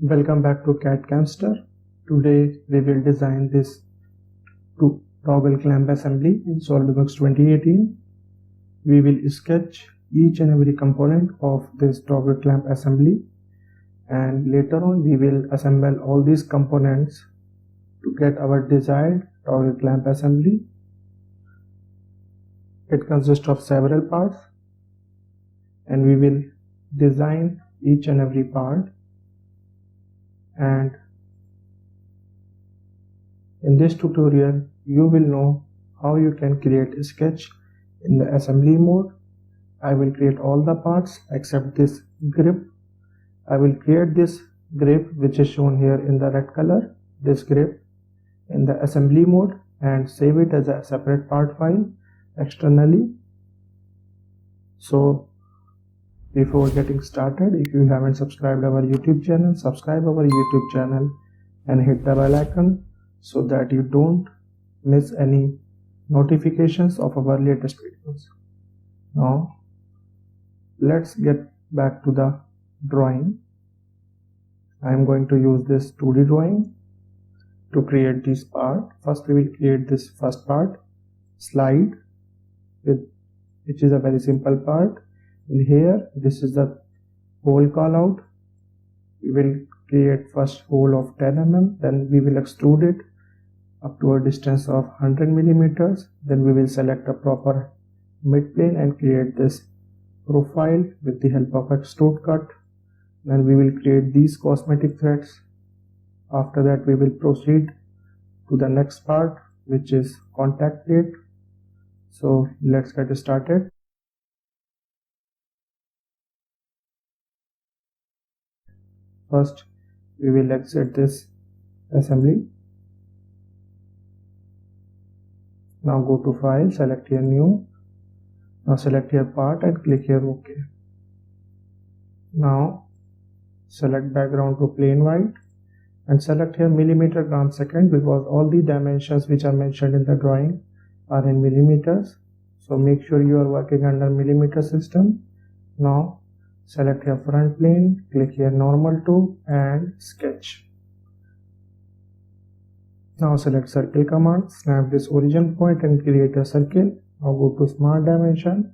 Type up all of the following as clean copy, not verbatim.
Welcome back to CAD Camster. Today we will design this toggle clamp assembly in SolidWorks 2018. We will sketch each and every component of this toggle clamp assembly, and later on we will assemble all these components to get our desired toggle clamp assembly. It consists of several parts and we will design each and every part. And in this tutorial you will know how you can create a sketch in the assembly mode. I will create all the parts except this grip. I will create this grip which is shown here in the red color, this grip, in the assembly mode and save it as a separate part file externally. So before getting started, if you haven't subscribed our YouTube channel, subscribe our YouTube channel and hit the bell icon so that you don't miss any notifications of our latest videos. Now let's get back to the drawing. I am going to use this 2D drawing to create this part. First we will create this first part, slide, which is a very simple part. In here, this is the hole call out. We will create first hole of 10 mm, then we will extrude it up to a distance of 100 millimeters. Then we will select a proper mid plane and create this profile with the help of extrude cut. Then we will create these cosmetic threads. After that we will proceed to the next part, which is contact plate. So let's get started. First we will exit this assembly. Now go to file, select here new. Now select here part and click here OK. Now select background to plain white and select here millimeter gram second, because all the dimensions which are mentioned in the drawing are in millimeters. So make sure you are working under millimeter system. Now select here front plane, click here normal to and sketch. Now select circle command, snap this origin point and create a circle. Now go to smart dimension,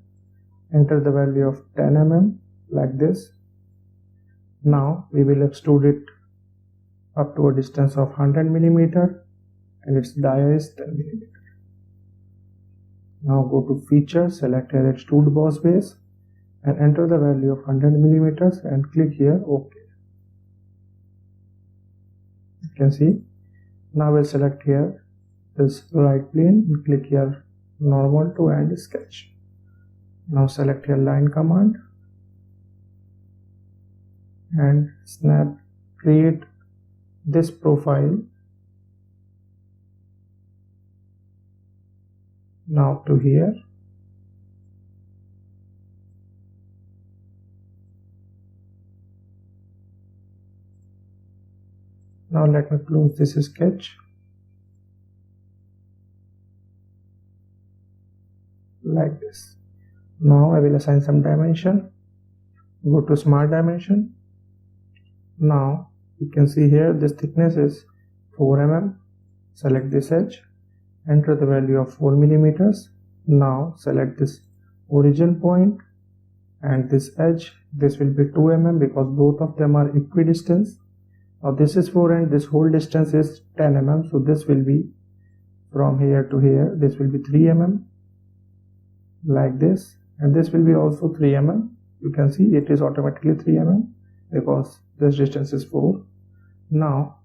enter the value of 10 mm like this. Now we will extrude it up to a distance of 100 millimeter and its dia is 10 millimeter. Now go to features, select here extrude boss base and enter the value of 100 millimeters and click here OK. You can see. Now we'll select here this right plane and click here normal to and sketch. Now select here line command and snap, create this profile now to here. Now let me close this sketch like this. Now I will assign some dimension. Go to smart dimension. Now you can see here this thickness is 4 mm. Select this edge, enter the value of 4 millimeters. Now select this origin point and this edge. This will be 2 mm because both of them are equidistant. Now this is 4 and this whole distance is 10 mm. So this will be from here to here. This will be 3 mm like this, and this will be also 3 mm. You can see it is automatically 3 mm because this distance is 4. Now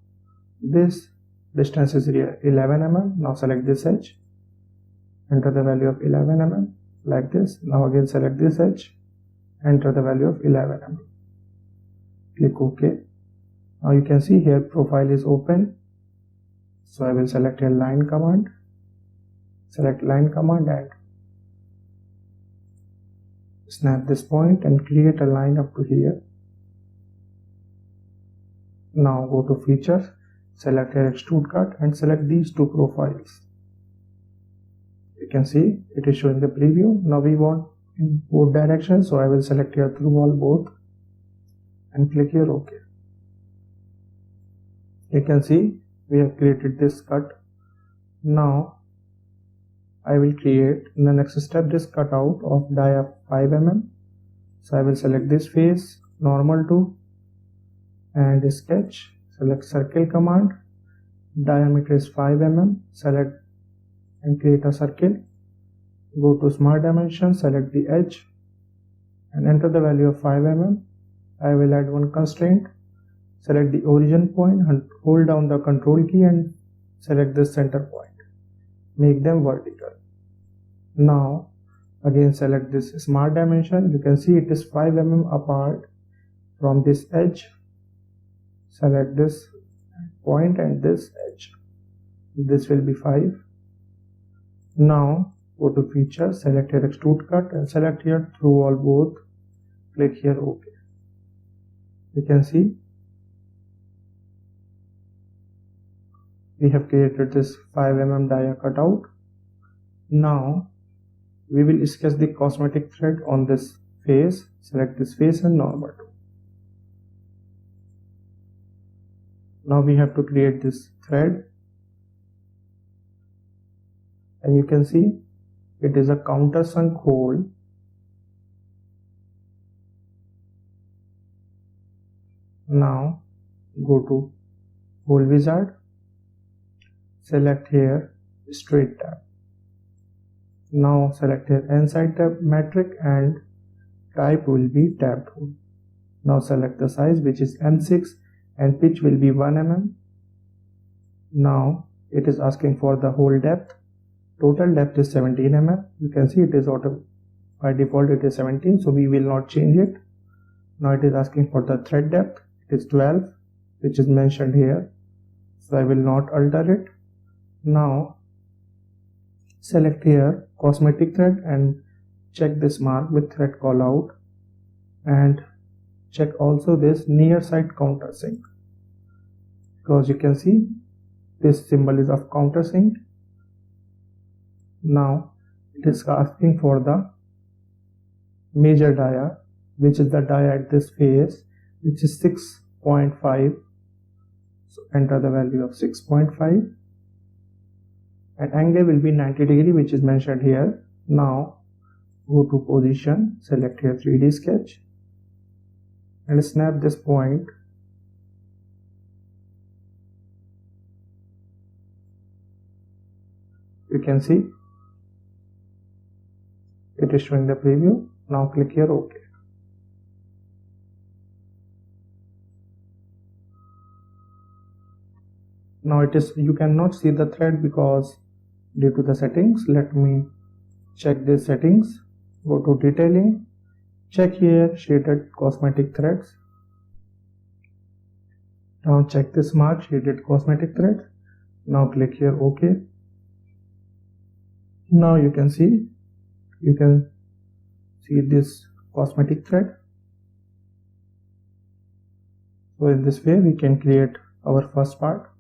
this distance is 11 mm. Now select this edge, enter the value of 11 mm like this. Now again select this edge, enter the value of 11 mm. Click OK. Now you can see here profile is open. So I will select here line command, select line command and snap this point and create a line up to here. Now go to features, select here extrude cut and select these two profiles. You can see it is showing the preview. Now we want in both directions, so I will select here through all both and click here OK. You can see we have created this cut. Now I will create in the next step this cutout of dia 5 mm. So I will select this face, normal to, and sketch, select circle command, diameter is 5 mm, select and create a circle, go to smart dimension, select the edge and enter the value of 5 mm. I will add one constraint, select the origin point and hold down the control key and select the center point, make them vertical. Now again select this smart dimension, you can see it is 5 mm apart from this edge, select this point and this edge, this will be 5. Now go to feature, select here extrude cut and select here through all both, click here OK. You can see we have created this 5 mm dia cutout. Now we will sketch the cosmetic thread on this face, select this face and normal to. Now we have to create this thread and you can see it is a countersunk hole. Now go to hole wizard, select here straight tab. Now select here inside tab metric and type will be tabbed hole. Now select the size which is M6 and pitch will be 1 mm. Now it is asking for the hole depth. Total depth is 17 mm. You can see it is by default it is 17, so we will not change it. Now it is asking for the thread depth. It is 12, which is mentioned here, so I will not alter it. Now select here cosmetic thread and check this mark with thread callout and check also this near side countersink, because you can see this symbol is of countersink. Now it is asking for the major dia, which is the dia at this face, which is 6.5. So enter the value of 6.5 and angle will be 90 degree, which is mentioned here. Now go to position, select here 3D sketch and snap this point. You can see it is showing the preview. Now click here OK. Now it is, you cannot see the thread because due to the settings. Let me check these settings. Go to detailing, check here shaded cosmetic threads. Now check this mark shaded cosmetic thread. Now click here OK. Now you can see this cosmetic thread. So in this way we can create our first part,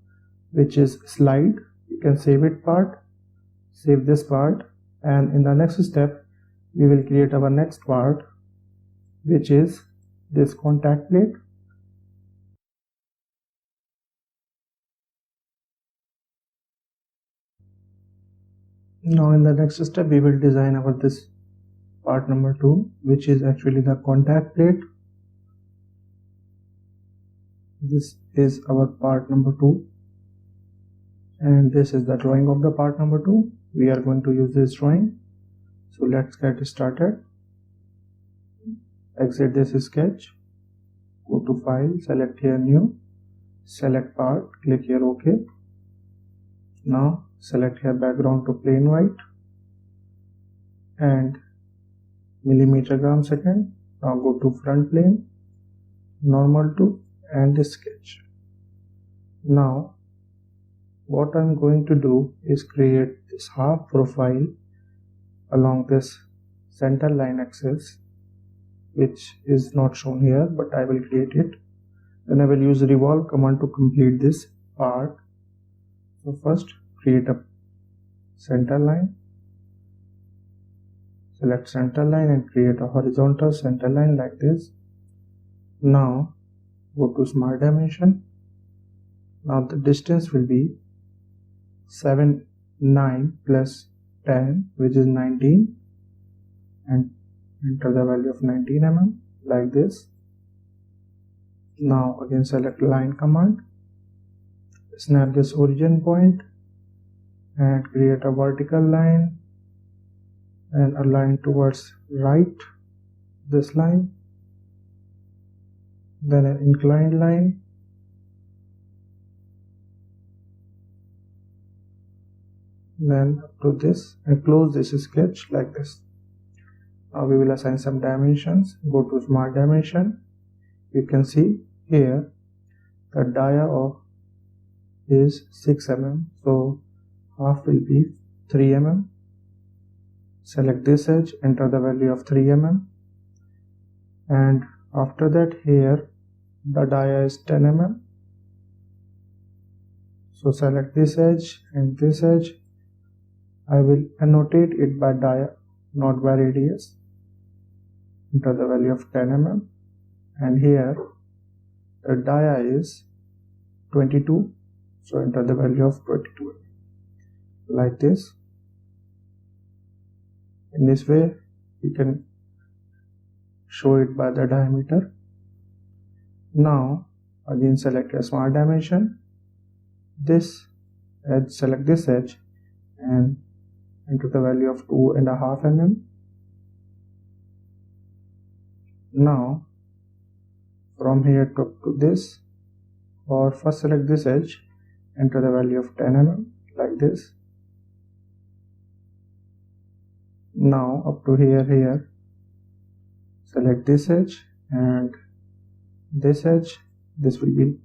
which is slide. You can save it part, save this part, and in the next step we will create our next part, which is this contact plate. Now in the next step we will design our this part number 2, which is actually the contact plate. This is our part number 2 and this is the drawing of the part number 2. We are going to use this drawing, so let's get started. Exit this sketch, go to file, select here new, select part, click here OK. Now select here background to plain white and millimeter gram second. Now go to front plane, normal to, and sketch. Now what I'm going to do is create this half profile along this center line axis, which is not shown here, but I will create it. Then I will use revolve command to complete this part. So first create a center line, select center line and create a horizontal center line like this. Now go to smart dimension, Now the distance will be 9 plus 10, which is 19, and enter the value of 19 mm like this. Now again select line command, snap this origin point and create a vertical line and align towards right this line, then an inclined line, then up to this, and close this sketch like this. Now we will assign some dimensions. Go to Smart Dimension. You can see here the dia of is 6 mm, so half will be 3 mm. Select this edge, enter the value of 3 mm, and after that here the dia is 10 mm, so select this edge and this edge. I will annotate it by dia, not by radius. Enter the value of 10 mm, and here the dia is 22, so enter the value of 22 like this. In this way you can show it by the diameter. Now again select a Smart Dimension, this edge, select this edge and enter the value of 2.5 mm. Now from here to this, or first select this edge, enter the value of 10 mm like this. Now up to here select this edge and this edge, this will be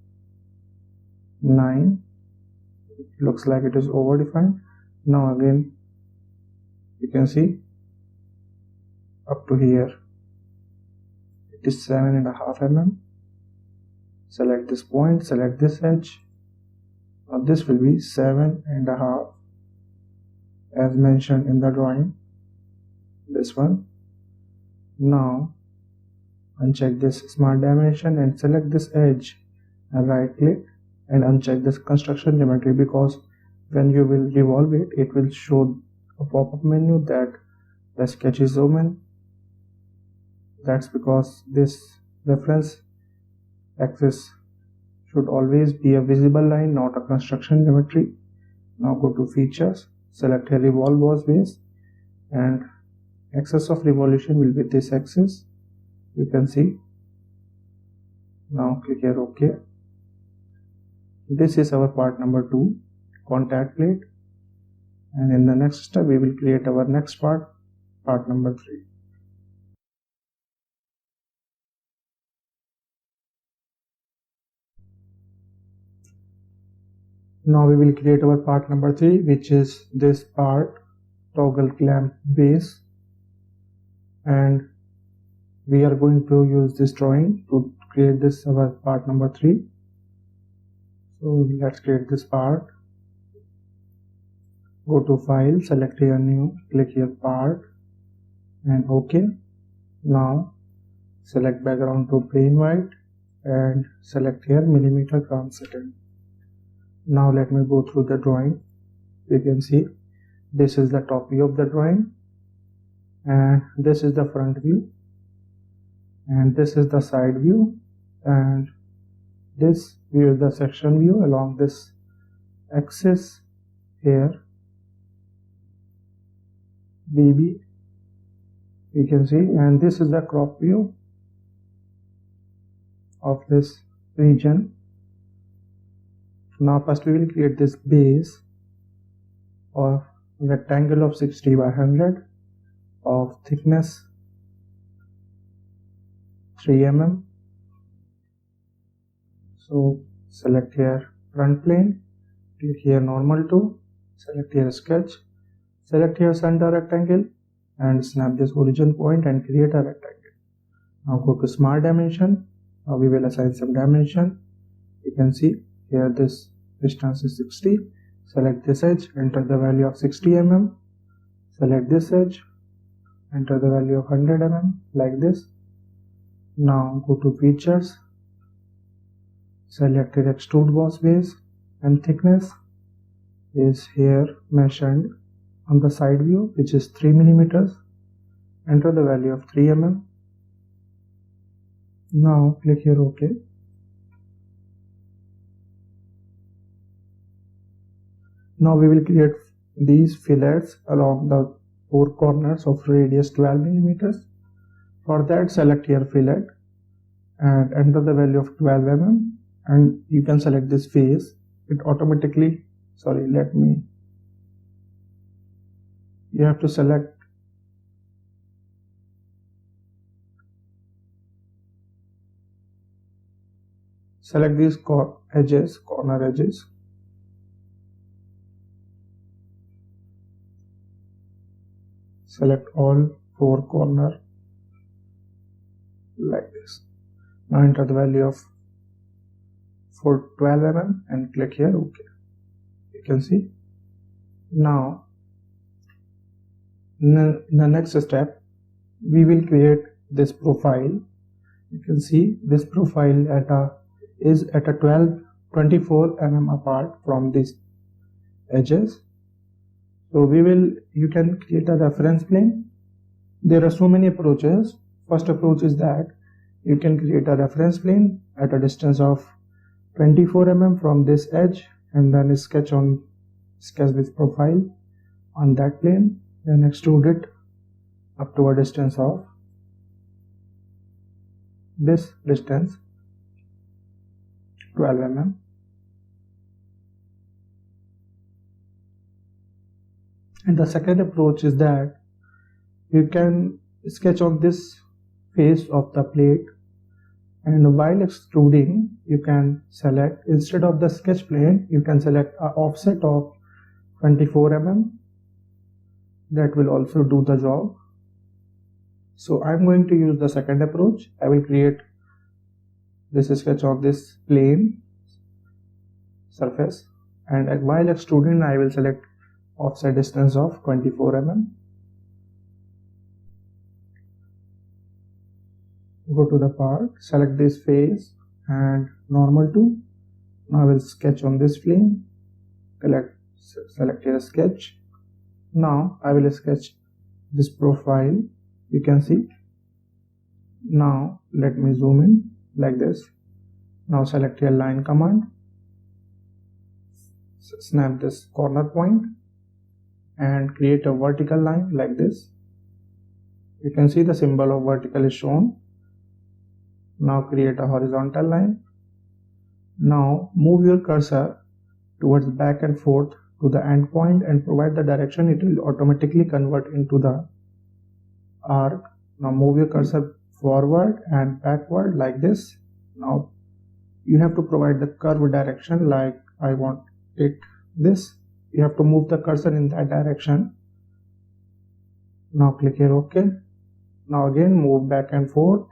9. It looks like it is over defined. Now again you can see up to here it is 7.5 mm. Select this point, select this edge. Now this will be 7.5 as mentioned in the drawing, this one. Now uncheck this Smart Dimension and select this edge and right click and uncheck this construction geometry, because when you will revolve it, it will show a pop-up menu that the sketch is zoom in. That's because this reference axis should always be a visible line, not a construction geometry. Now go to Features, select a Revolve Boss Base, and axis of revolution will be this axis. You can see. Now click here OK. This is our part number 2, contact plate, and in the next step we will create our next part number 3. Now we will create our part number 3, which is this part, toggle clamp base, and we are going to use this drawing to create this our part number 3. So let's create this part. Go to File, select here New, click here Part and OK. Now select background to plain white and select here millimeter gram second. Now let me go through the drawing. You can see this is the top view of the drawing, and this is the front view, and this is the side view, and this view is the section view along this axis here BB, you can see, and this is the crop view of this region. Now first we will create this base of rectangle of 60 by 100 of thickness 3 mm. So select here front plane, click here normal to, select here sketch, select here center rectangle and snap this origin point and create a rectangle. Now go to Smart Dimension. Now we will assign some dimension. You can see here this distance is 60. Select this edge, enter the value of 60 mm. Select this edge, enter the value of 100 mm like this. Now go to Features, select Extrude Boss Base, and thickness is here mentioned on the side view, which is 3 millimeters. Enter the value of 3 mm. Now click here OK. Now we will create these fillets along the 4 corners of radius 12 millimeters. For that, select here fillet and enter the value of 12 mm, and you can select this face. It automatically, you have to select these corner edges. Select all 4 corners like this. Now enter the value of 12 mm and click here OK. You can see. Now in the next step, we will create this profile. You can see this profile is at a 24 mm apart from these edges. So you can create a reference plane. There are so many approaches. First approach is that you can create a reference plane at a distance of 24 mm from this edge, and then sketch this profile on that plane, then extrude it up to a distance of this distance 12 mm. And the second approach is that you can sketch on this face of the plate, and while extruding you can select, instead of the sketch plane, you can select an offset of 24 mm. That will also do the job. So I'm going to use the second approach. I will create this sketch on this plane surface, and while extruding I will select offset distance of 24 mm. Go to the part, select this face and normal to. Now I will sketch on this plane. Select here sketch. Now I will sketch this profile. You can see. Now let me zoom in like this. Now select here line command. Snap this corner point and create a vertical line like this. You can see the symbol of vertical is shown. Now create a horizontal line. Now move your cursor towards back and forth to the end point and provide the direction. It will automatically convert into the arc. Now move your cursor forward and backward like this. Now you have to provide the curve direction, like I want it this. You have to move the cursor in that direction. Now click here OK. Now again move back and forth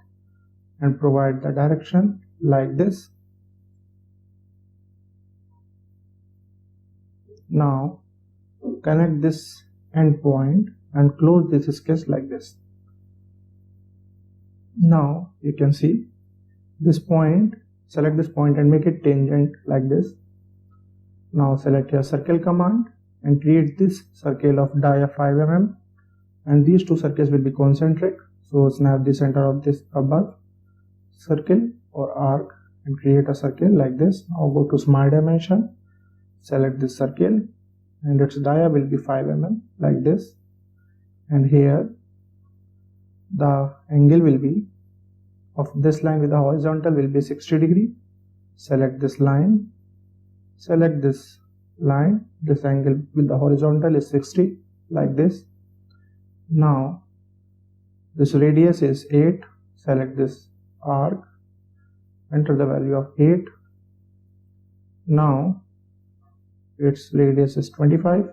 and provide the direction like this. Now connect this end point and close this sketch like this. Now you can see this point. Select this point and make it tangent like this. Now select your circle command and create this circle of dia 5 mm, and these two circles will be concentric. So snap the center of this above circle or arc and create a circle like this. Now go to smart dimension, select this circle and its dia will be 5 mm like this, and here the angle will be of this line with the horizontal will be 60 degree. Select this line, select this line, this angle with the horizontal is 60 like this. Now this radius is 8. Select this arc, enter the value of 8. Now its radius is 25.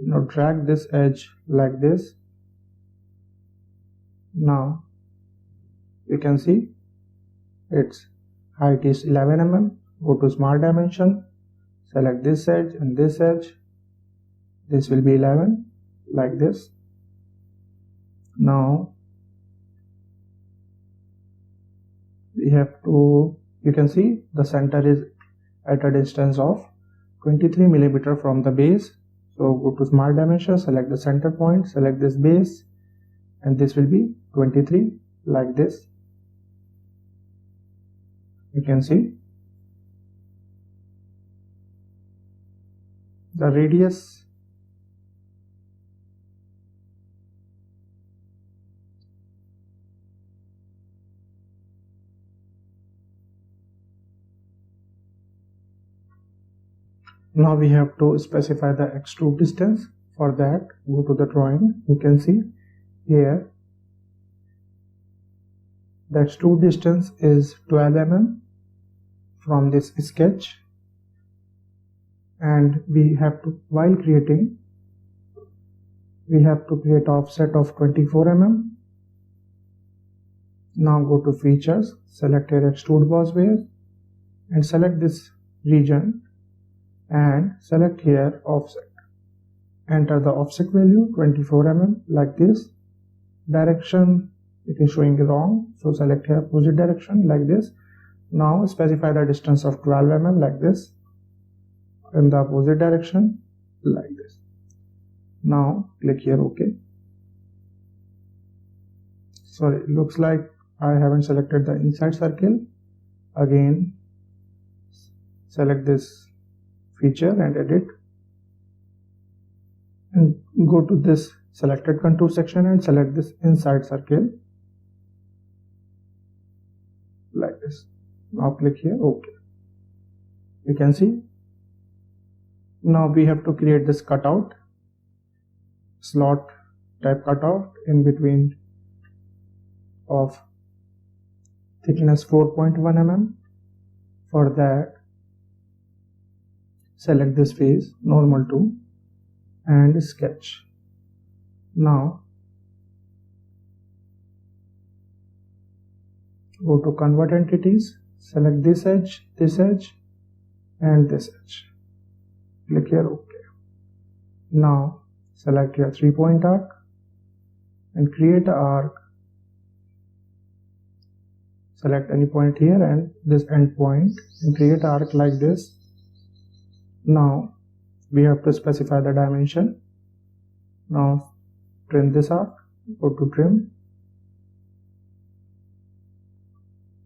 Now drag this edge like this. Now you can see its height is 11 mm. Go to smart dimension, select this edge and this edge. This will be 11 like this. Now you can see the center is at a distance of 23 millimeter from the base. So go to Smart Dimension, select the center point, select this base, and this will be 23 like this. You can see the radius Now we have to specify the extrude distance. For that, go to the drawing. You can see here the extrude distance is 12 mm from this sketch, and we have to, while creating, we have to create offset of 24 mm. Now go to features, select here extrude boss wire, and select this region and select here offset. Enter the offset value 24 mm like this. Direction it is showing wrong, so select here opposite direction like this. Now specify the distance of 12 mm like this, in the opposite direction like this. Now click here OK. Sorry, it looks like I haven't selected the inside circle. Again select this feature and edit, and go to this selected contour section and select this inside circle like this. Now click here OK. You can see now we have to create this cutout, slot type cutout in between of thickness 4.1 mm. For that, select this face, normal to, and sketch. Now go to convert entities, select this edge, and this edge. Click here OK. Now select your 3-point arc and create an arc. Select any point here and this end point and create an arc like this. Now we have to specify the dimension. Now trim this arc, go to trim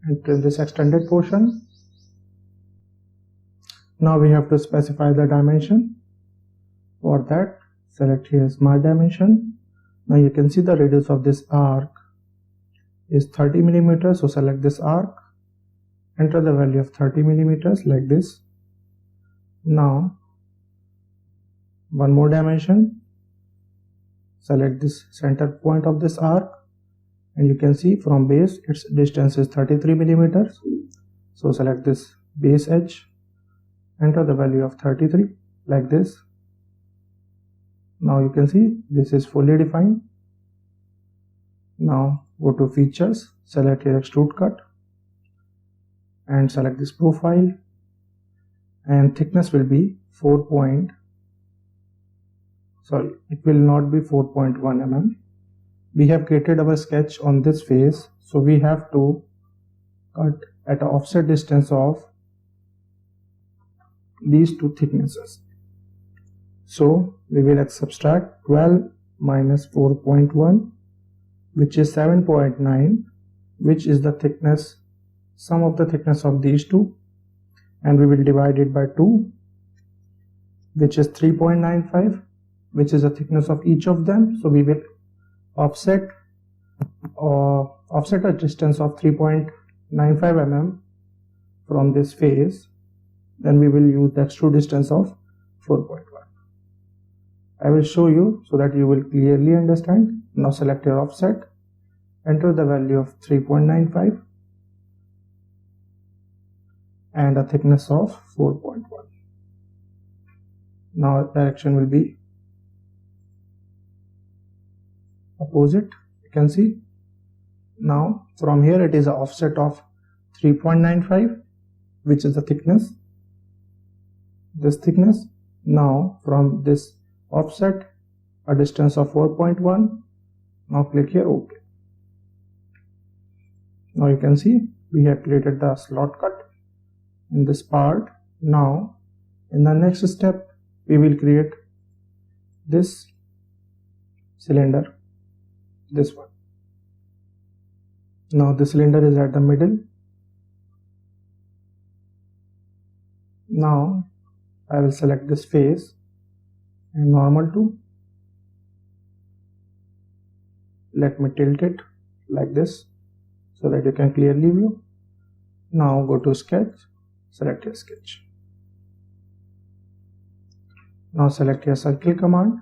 and trim this extended portion. Now we have to specify the dimension. For that, select here Smart Dimension. Now you can see the radius of this arc is 30 millimeters, so select this arc, enter the value of 30 millimeters like this. Now one more dimension, select this center point of this arc, and you can see from base its distance is 33 millimeters, so select this base edge, enter the value of 33 like this. Now you can see this is fully defined. Now go to features, select here extrude cut and select this profile, and thickness will be it will not be 4.1 mm. We have created our sketch on this face, so we have to cut at an offset distance of these two thicknesses. So we will subtract 12 minus 4.1, which is 7.9, which is the thickness, sum of the thickness of these two, and we will divide it by 2, which is 3.95, which is the thickness of each of them. So we will offset a distance of 3.95 mm from this face. Then we will use the extrude distance of 4.1. I will show you so that you will clearly understand. Now select your offset, enter the value of 3.95 and a thickness of 4.1. Now direction will be opposite. You can see now from here it is an offset of 3.95, which is the thickness, this thickness. Now from this offset a distance of 4.1. Now click here OK. Now you can see we have created the slot cut in this part. Now in the next step we will create this cylinder, this one. Now the cylinder is at the middle. Now I will select this face and normal to. Let me tilt it like this so that you can clearly view. Now go to sketch, select your sketch. Now select your circle command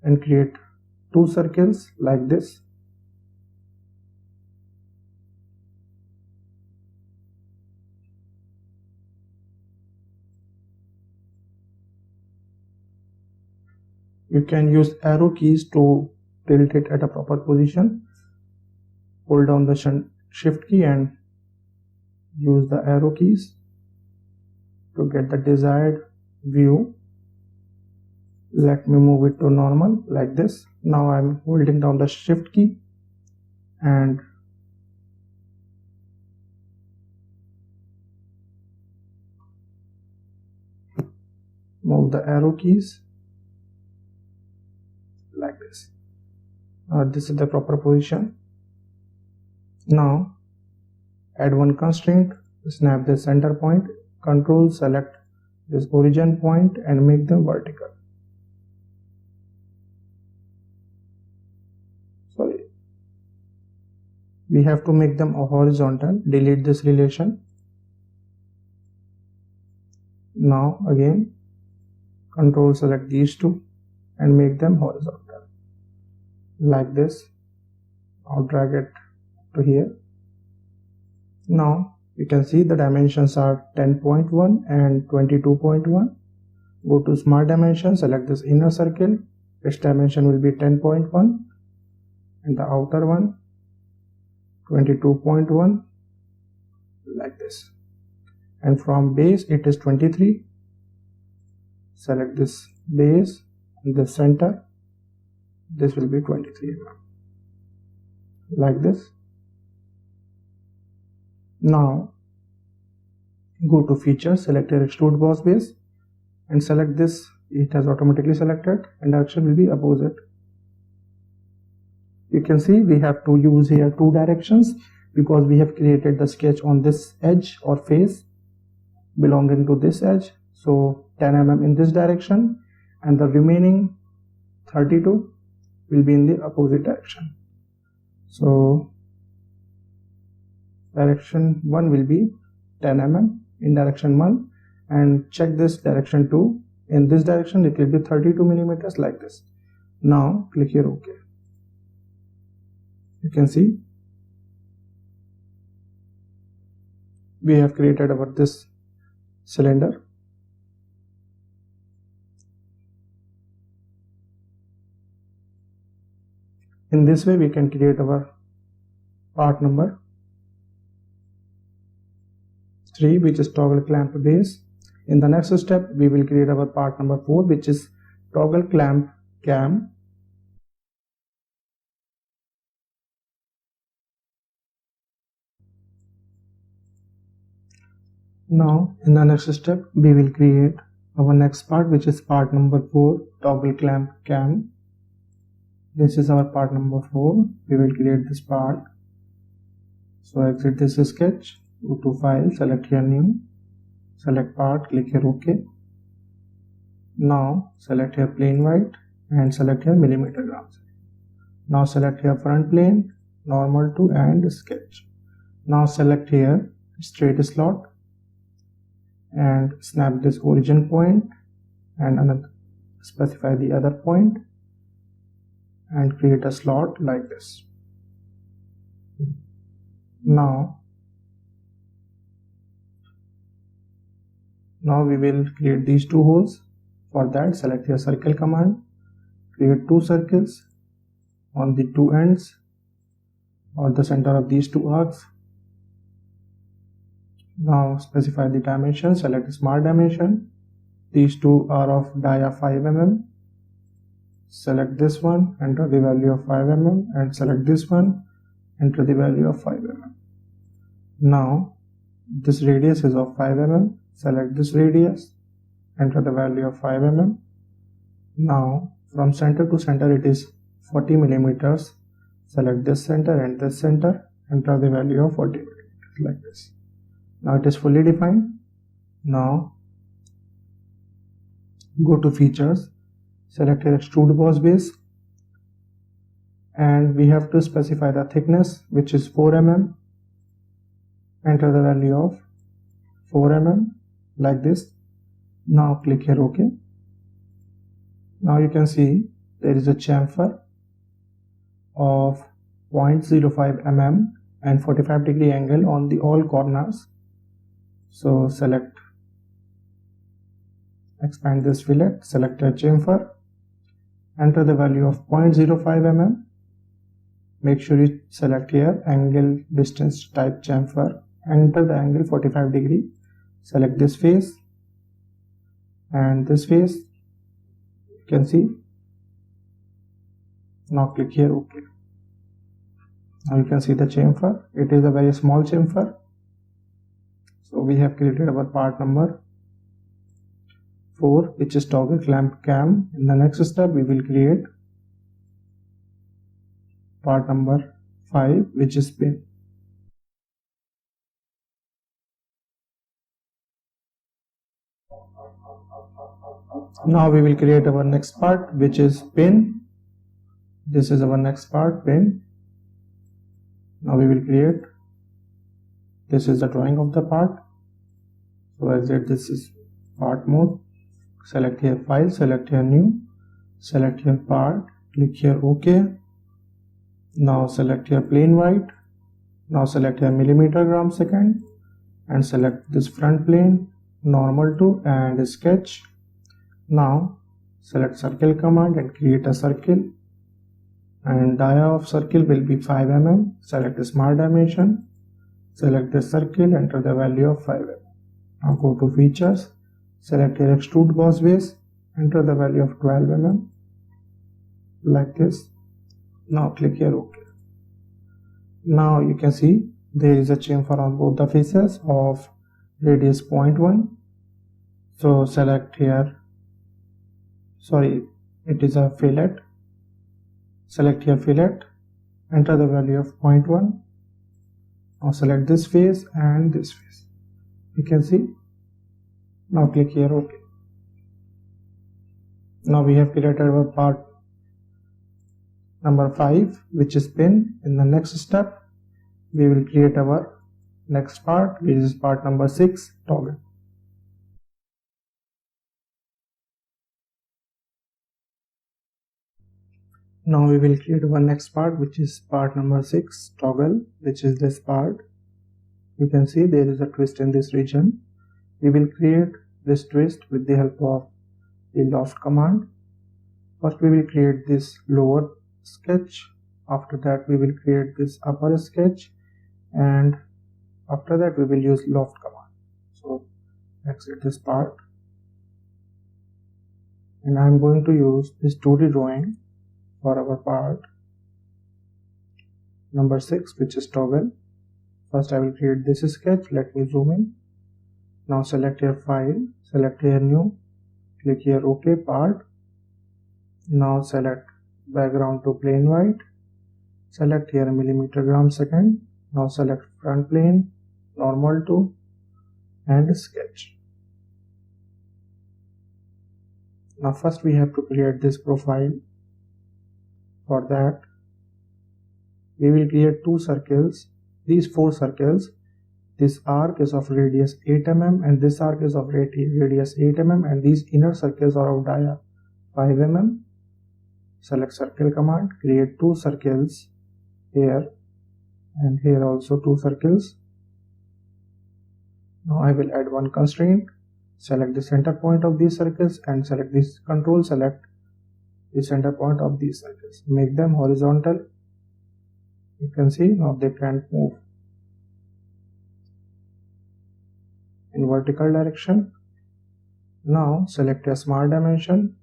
and create 2 circles like this. You can use arrow keys to tilt it at a proper position. Hold down the shift key and use the arrow keys to get the desired view. Let me move it to normal like this. Now I am holding down the shift key and move the arrow keys like this. This is the proper position. Now add one constraint, snap the center point, control select this origin point and make them vertical. Sorry, we have to make them horizontal. Delete this relation. Now again control select these two and make them horizontal like this. I'll drag it to here. Now you can see the dimensions are 10.1 and 22.1. Go to smart dimension, select this inner circle. Its dimension will be 10.1 and the outer one 22.1 like this. And from base it is 23. Select this base in the center. This will be 23 mm like this. Now go to feature, select your extrude boss base and select this. It has automatically selected and direction will be opposite. You can see we have to use here 2 directions because we have created the sketch on this edge or face belonging to this edge. So 10 mm in this direction and the remaining 32 will be in the opposite direction. So direction 1 will be 10 mm in direction 1 and check this direction 2. In this direction it will be 32 millimeters like this. Now click here OK. You can see we have created our this cylinder. In this way we can create our part number 3, which is toggle clamp base. In the next step we will create our part number 4, which is toggle clamp cam. Now in the next step we will create our next part, which is part number 4, toggle clamp cam. This is our part number 4. We will create this part. So exit this sketch, go to file, select here new, select part, click here OK. Now select here plain white and select here millimeter grams. Now select here front plane, normal to and sketch. Now select here straight slot and snap this origin point and specify the other point and create a slot like this. Now we will create these 2 holes. For that select your circle command, create 2 circles on the 2 ends or the center of these 2 arcs. Now specify the dimension, select smart dimension. These 2 are of dia 5 mm. Select this one, enter the value of 5 mm and select this one, enter the value of 5 mm. Now this radius is of 5 mm. Select this radius, enter the value of 5 mm. Now from center to center it is 40 millimeters. Select this center and this center, enter the value of 40 millimeters like this. Now it is fully defined. Now go to features, select here extrude boss base, and we have to specify the thickness, which is 4 mm. Enter the value of 4 mm like this. Now click here OK. Now you can see there is a chamfer of 0.05 mm and 45-degree angle on the all corners. So select, expand this fillet, select a chamfer, enter the value of 0.05 mm. Make sure you select here angle distance type chamfer, enter the angle 45 degree, select this face and this face, you can see. Now click here OK. Now you can see the chamfer. It is a very small chamfer. So we have created our part number 4, which is toggle clamp cam. In the next step we will create part number 5, which is pin. Now we will create our next part, which is pin. This is our next part, pin. Now we will create, this is the drawing of the part. So as that, this is part mode. Select here file, select here new, select here part, click here OK. Now select here plain white. Now select here millimeter gram second and select this front plane, normal to and sketch. Now select circle command and create a circle, and dia of circle will be 5 mm. Select the smart dimension, select the circle, enter the value of 5 mm. Now go to features, select here extrude boss base, enter the value of 12 mm like this. Now click here OK. Now you can see there is a chamfer on both the faces of radius 0.1. So select here, it is a fillet. Select here fillet, enter the value of 0.1. Now select this face and this face. You can see. Now click here OK. Now we have created our part number 5, which is pin. In the next step we will create our next part, which is part number 6, toggle. Now we will create our next part, which is part number 6, toggle, which is this part. You can see there is a twist in this region. We will create this twist with the help of the loft command. First we will create this lower sketch, after that we will create this upper sketch, and after that we will use loft command. So exit this part, and I am going to use this 2D drawing for our part number 6, which is toggle. First I will create this sketch. Let me zoom in. Now select your file, select here new, click here OK part. Now select background to plain white, select here millimeter gram second. Now select front plane, normal to and sketch. Now first we have to create this profile. For that we will create 2 circles, these 4 circles. This arc is of radius 8 mm and this arc is of radius 8 mm, and these inner circles are of dia 5 mm. Select circle command, create 2 circles here and here also 2 circles. Now I will add one constraint. Select the center point of these circles and select this control, select the center point of these circles. Make them horizontal. You can see now they can't move in vertical direction. Now select a smart dimension,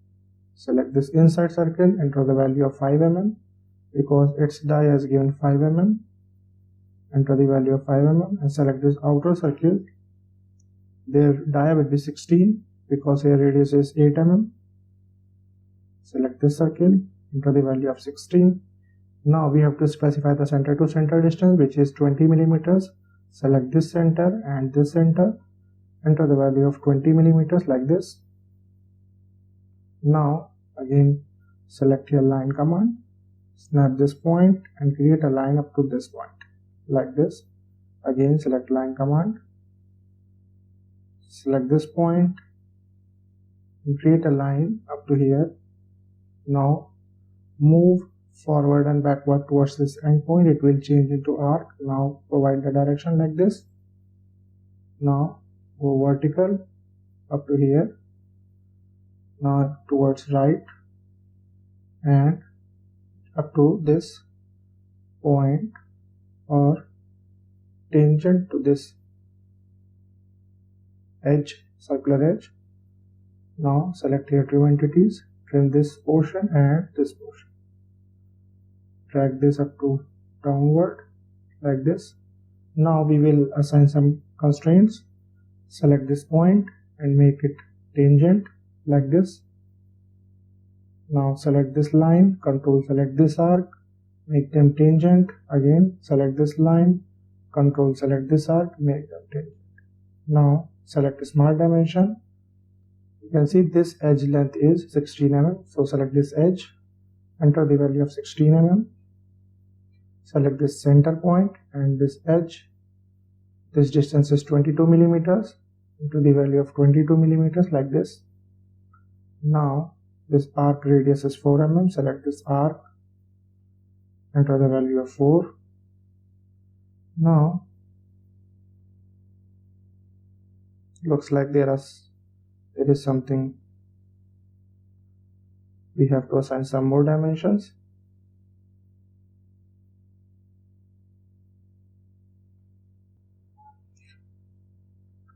select this inside circle, enter the value of 5 mm because its dia is given 5 mm. enter the value of 5 mm and select this outer circle. Their dia will be 16 because here radius is 8 mm. Select this circle, enter the value of 16. Now we have to specify the center to center distance, which is 20 millimeters. Select this center and this center, enter the value of 20 millimeters like this. Now again select your line command, snap this point and create a line up to this point like this. Again select line command, select this point and create a line up to here. Now move forward and backward towards this endpoint. It will change into arc. Now provide the direction like this. Now go vertical up to here. Now towards right and up to this point or tangent to this edge, circular edge. Now select here trim entities, trim this portion and this portion. Drag this up to downward like this. Now we will assign some constraints. Select this point and make it tangent like this. Now select this line, control select this arc, make them tangent. Again select this line, control select this arc, make them tangent. Now select smart dimension. You can see this edge length is 16 mm. So select this edge, enter the value of 16 mm. Select this center point and this edge. This distance is 22 millimeters. Into the value of 22 millimeters like this. Now this arc radius is 4 mm. Select this arc, enter the value of 4. Now looks like there is something. We have to assign some more dimensions.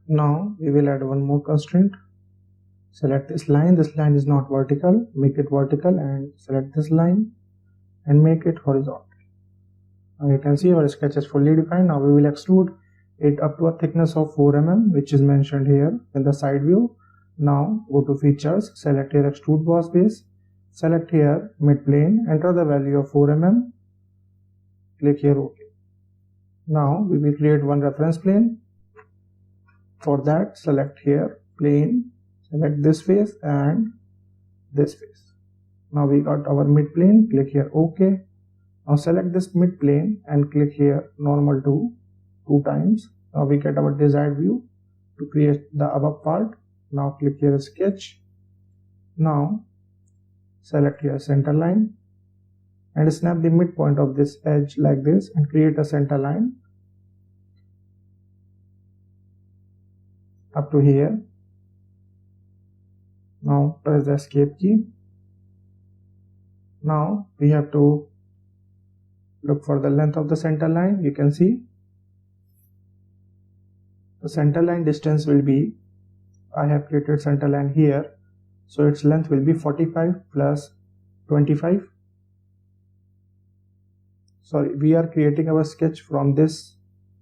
Now we will add one more constraint. Select this line is not vertical, make it vertical, and select this line and make it horizontal. Now you can see our sketch is fully defined. Now we will extrude it up to a thickness of 4 mm, which is mentioned here in the side view. Now go to features, select here extrude boss base, select here mid plane, enter the value of 4 mm, click here OK. Now we will create one reference plane. For that select here plane, select this face and this face. Now we got our mid plane, click here OK. Now select this mid plane and click here normal to 2 times. Now we get our desired view to create the above part. Now click here sketch. Now select here center line and snap the midpoint of this edge like this and create a center line up to here. Now press the escape key. Now we have to look for the length of the center line. You can see the center line distance will be, I have created center line here, so its length will be 45 plus 25. Sorry, we are creating our sketch from this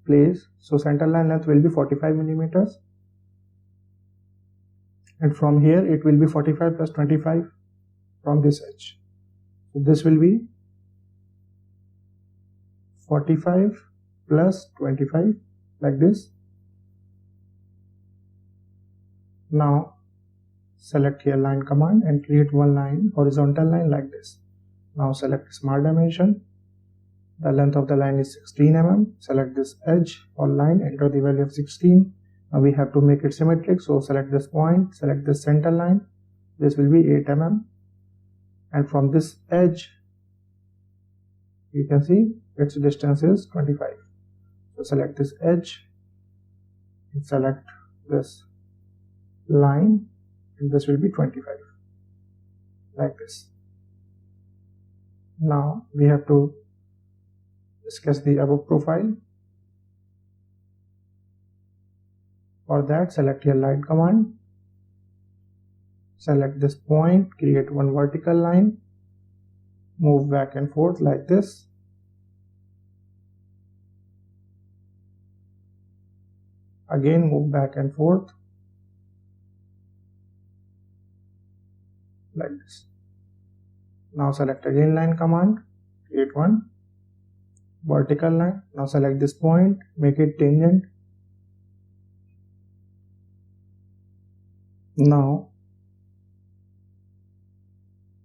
place, so center line length will be 45 millimeters. And from here it will be 45 plus 25 from this edge. So this will be 45 plus 25 like this. Now select here line command and create one line, horizontal line like this. Now select smart dimension. The length of the line is 16 mm. Select this edge or line, enter the value of 16. Now we have to make it symmetric, so select this point, select this center line. This will be 8 mm. And from this edge you can see its distance is 25. So select this edge and select this line, and this will be 25 like this. Now we have to sketch the above profile. For that select your line command, select this point, create one vertical line, move back and forth like this. Again move back and forth like this. Now select again line command, create one vertical line. Now select this point, make it tangent. Now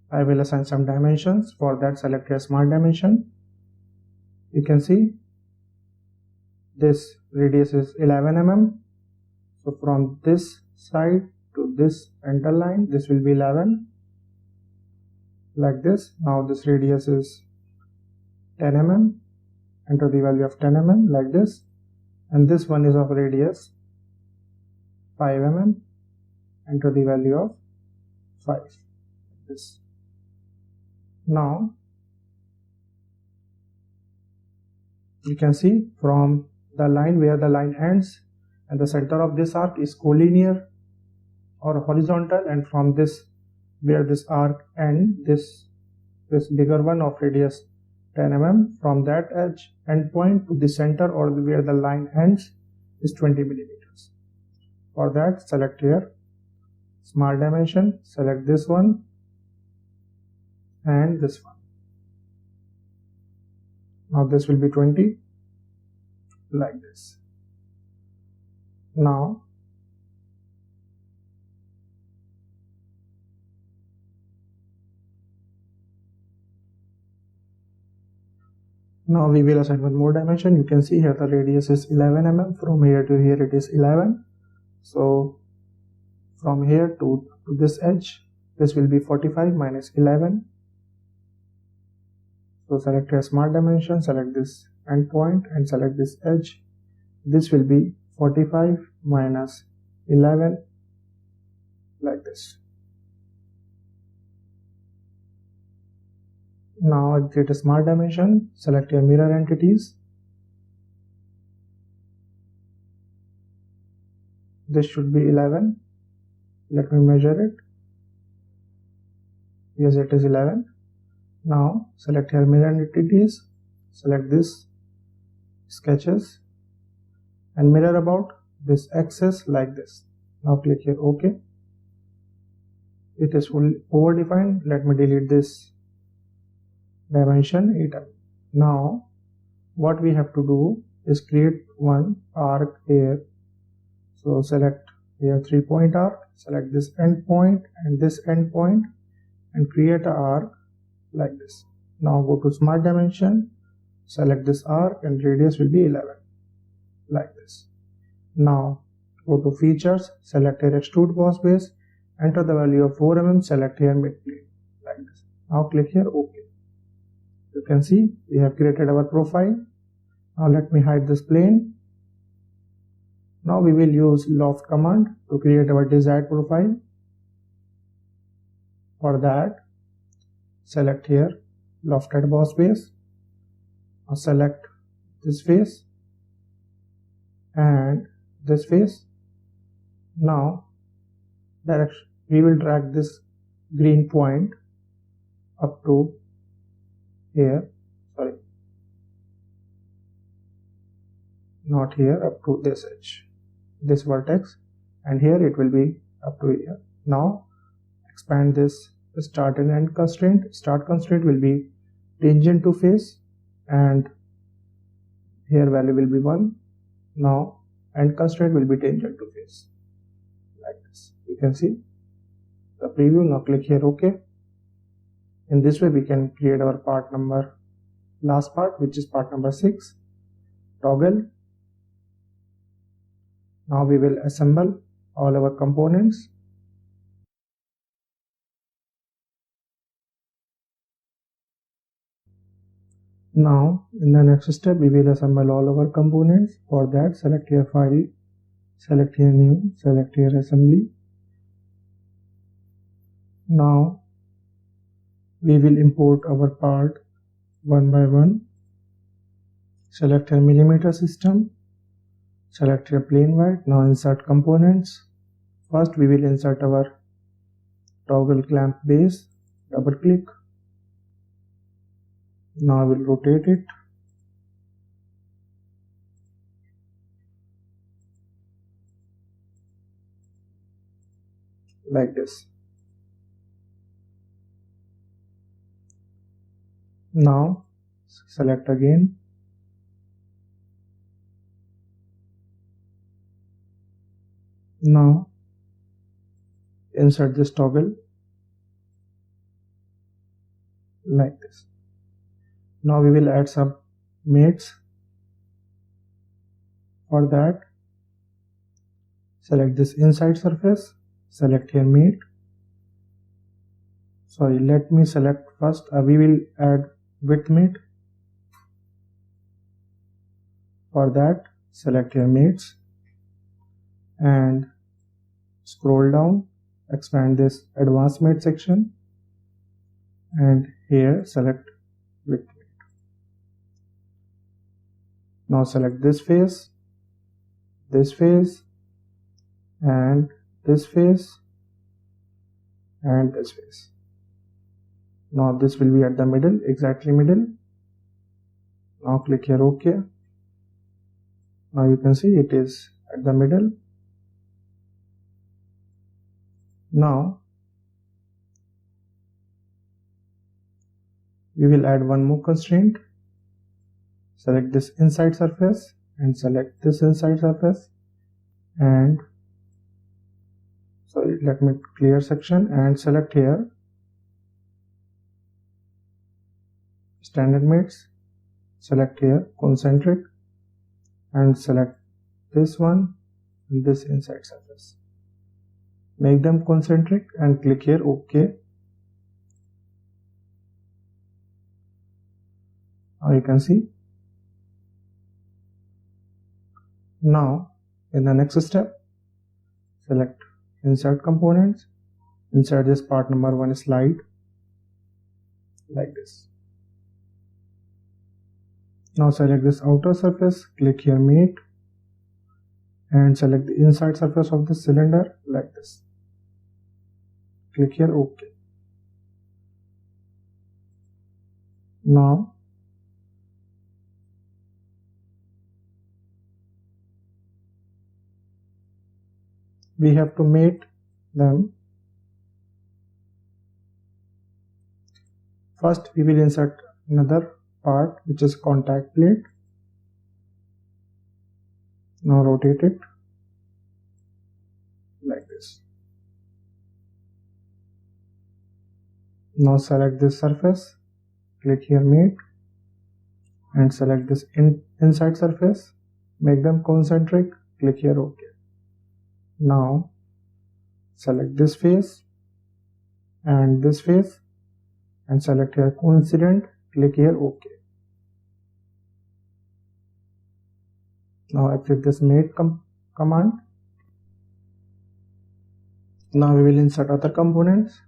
I will assign some dimensions. For that, select a smart dimension. You can see this radius is 11 mm. So from this side to this center line, this will be 11 like this. Now this radius is 10 mm. Enter the value of 10 mm like this, and this one is of radius 5 mm. Enter the value of 5 like this. Now you can see from the line where the line ends and the center of this arc is collinear or horizontal, and from this where this arc ends, this bigger one of radius 10 mm, from that edge endpoint to the center or where the line ends is 20 millimeters. For that, select here smart dimension, select this one and this one. Now this will be 20 like this. Now we will assign one more dimension. You can see here the radius is 11 mm. From here to here it is 11. So from here to this edge, this will be 45 minus 11. So select a smart dimension, select this endpoint and select this edge. This will be 45 minus 11 like this. Now create a smart dimension, select your mirror entities. This should be 11. Let me measure it. Yes, it is 11. Now select your mirror entities, select this sketches and mirror about this axis like this. Now click here OK. It is fully overdefined. Let me delete this dimension 8. Now what we have to do is create one arc here. So select here 3-point arc, select this end point and this end point and create an arc like this. Now go to smart dimension, select this arc and radius will be 11 like this. Now go to features, select here extrude boss base, enter the value of 4 mm, select here midplane like this. Now click here OK. You can see we have created our profile. Now let me hide this plane. Now we will use loft command to create our desired profile. For that, select here lofted boss base. Now select this face and this face. Now direction, we will drag this green point up to here, sorry, not here, up to this edge, this vertex, and here it will be up to here. Now expand this start and end constraint. Start constraint will be tangent to face and here value will be 1. Now end constraint will be tangent to face like this. You can see the preview. Now click here OK. In this way we can create our part number, last part, which is part number 6, toggle. Now we will assemble all our components. Now in the next step we will assemble all our components. For that, select your file, select here new, select here assembly. Now we will import our part one by one. Select your millimeter system, select your plane white. Now insert components. First we will insert our toggle clamp base, double click. Now I will rotate it. like this. Now select again. Now insert this toggle like this. Now we will add some mates. For that, select this inside surface, select here mate. Sorry, let me select first. We will add width mate. For that, select here mates and scroll down, expand this advanced mate section, and here select width mate. Now select this face, and this face, and this face. Now this will be at the middle, exactly middle. Now click here OK. Now you can see it is at the middle. Now we will add one more constraint. Select this inside surface and select this inside surface, and sorry, let me clear section and select here standard mates, select here concentric, and select this one and this inside surface. Make them concentric and click here OK. Now you can see. Now in the next step, select insert components, insert this part number 1 slide like this. Now select this outer surface, click here mate, and select the inside surface of the cylinder like this. Click here OK. Now we have to mate them. First we will insert another part which is contact plate. Now rotate it like this. Now select this surface, click here mate, and select this inside surface, make them concentric, click here OK. Now select this face and this face and select here coincident, click here OK. Now exit this mate command. Now we will insert other components.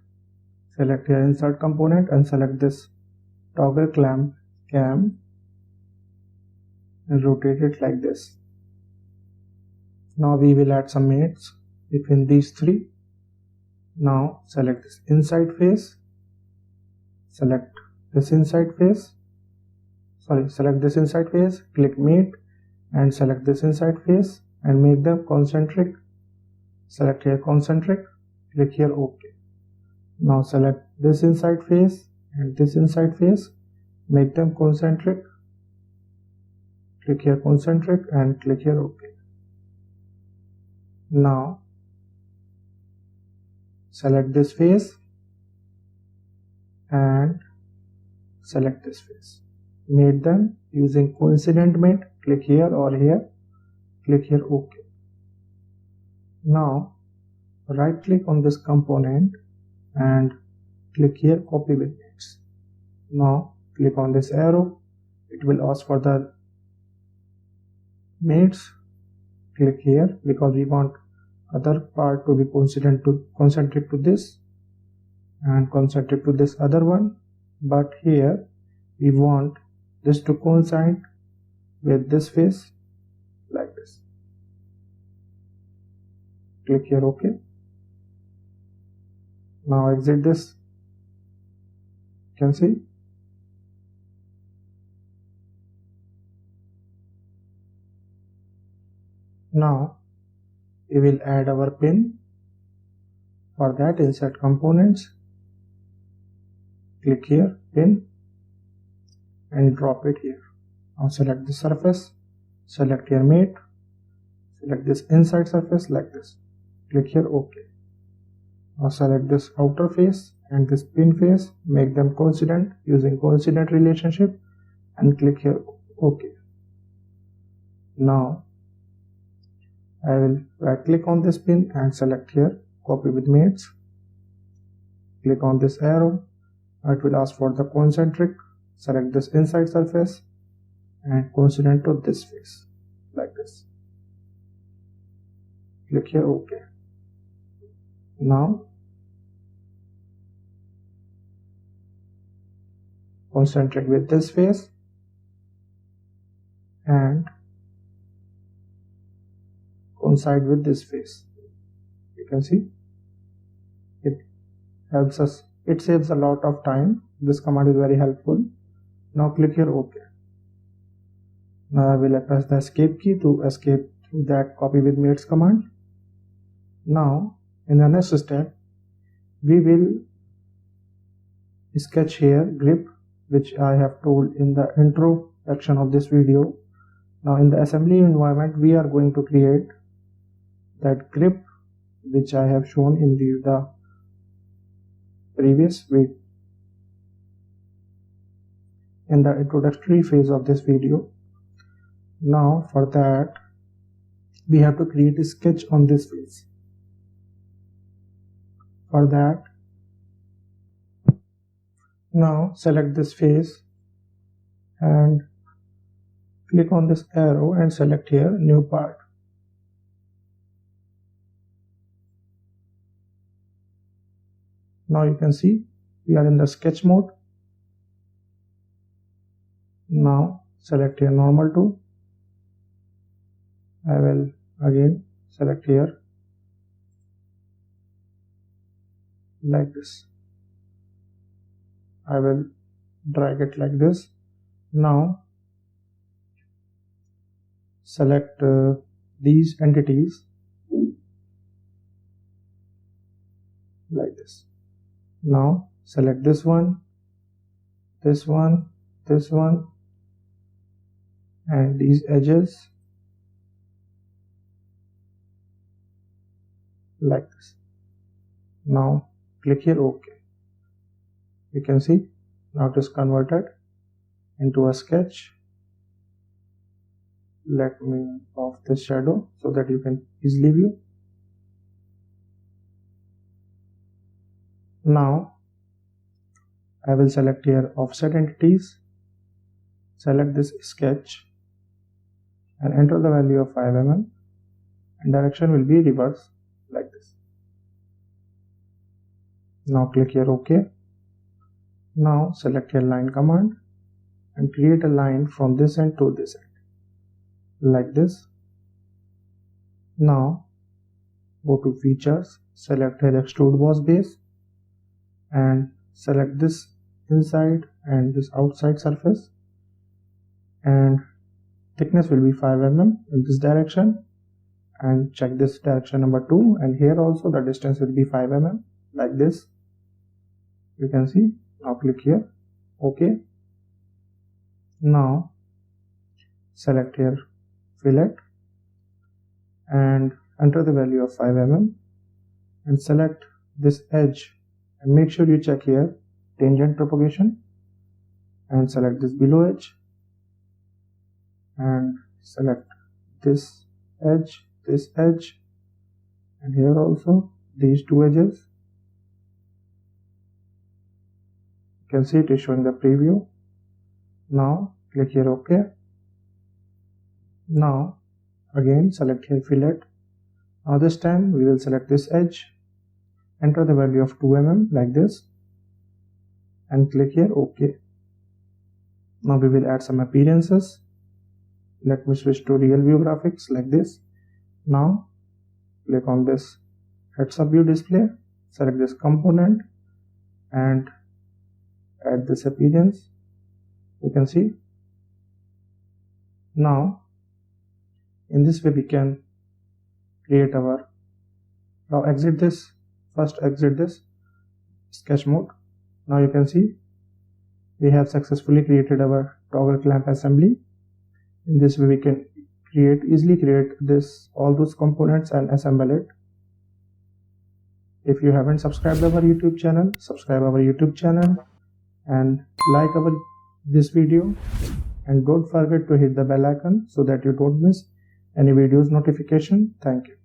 Select here insert component and select this toggle clamp cam and rotate it like this. Now we will add some mates between these three. Now select this inside face, select this inside face, select this inside face, click mate and select this inside face and make them concentric. Select here concentric, click here OK. Now select this inside face and this inside face, make them concentric, click here concentric and click here OK. Now select this face and select this face, mate them using coincident mate, click here or here, click here OK. Now right click on this component and click here copy with mates. Now click on this arrow, it will ask for the mates, click here because we want other part to be concentric to this and concentric to this other one, but here we want this to coincide with this face like this. Click here OK. Now exit this. You can see. Now we will add our pin. For that, insert components, click here, pin, and drop it here. Now select the surface, select your mate, select this inside surface like this, click here, OK. Now select this outer face and this pin face, make them coincident using coincident relationship, and click here, OK. Now I will right click on this pin and select here copy with mates, click on this arrow, it will ask for the concentric, select this inside surface and coincident to this face like this, click here, OK. Now concentric with this face and coincide with this face. You can see it helps us, it saves a lot of time. This command is very helpful. Now click here, OK. Now I will press the escape key to escape through that copy with mates command. Now in the next step we will sketch here grip, which I have told in the intro section of this video. Now in the assembly environment we are going to create that grip which I have shown in the previous video in the introductory phase of this video. Now for that we have to create a sketch on this face. For that, now select this face and click on this arrow and select here new part. Now you can see we are in the sketch mode. Now select here normal tool. I will again select here like this. I will drag it like this. Now select these entities like this. Now select this one, this one, this one, and these edges like this. Now click here, OK. You can see now it is converted into a sketch. Let me off this shadow so that you can easily view. Now I will select here offset entities, select this sketch and enter the value of 5 mm, and direction will be reverse like this. Now click here, OK. Now select here line command and create a line from this end to this end like this. Now go to features, select here extrude boss base and select this inside and this outside surface, and thickness will be 5 mm in this direction, and check this direction number 2, and here also the distance will be 5 mm like this. You can see. Now click here, OK. Now select here fillet and enter the value of 5 mm and select this edge and make sure you check here tangent propagation and select this below edge and select this edge, and here also these two edges. You can see it is showing the preview. Now click here, OK. Now again select here fillet. Now this time we will select this edge, enter the value of 2 mm like this and click here, OK. Now we will add some appearances. Let me switch to real view graphics like this. Now click on this heads up view display, select this component and add this appearance. You can see. Now in this way we can create our, now exit this first exit this sketch mode. Now you can see we have successfully created our toggle clamp assembly. In this way we can easily create all those components and assemble it. If you haven't subscribed our YouTube channel, subscribe our YouTube channel and like this video, and don't forget to hit the bell icon so that you don't miss any videos notification. Thank you.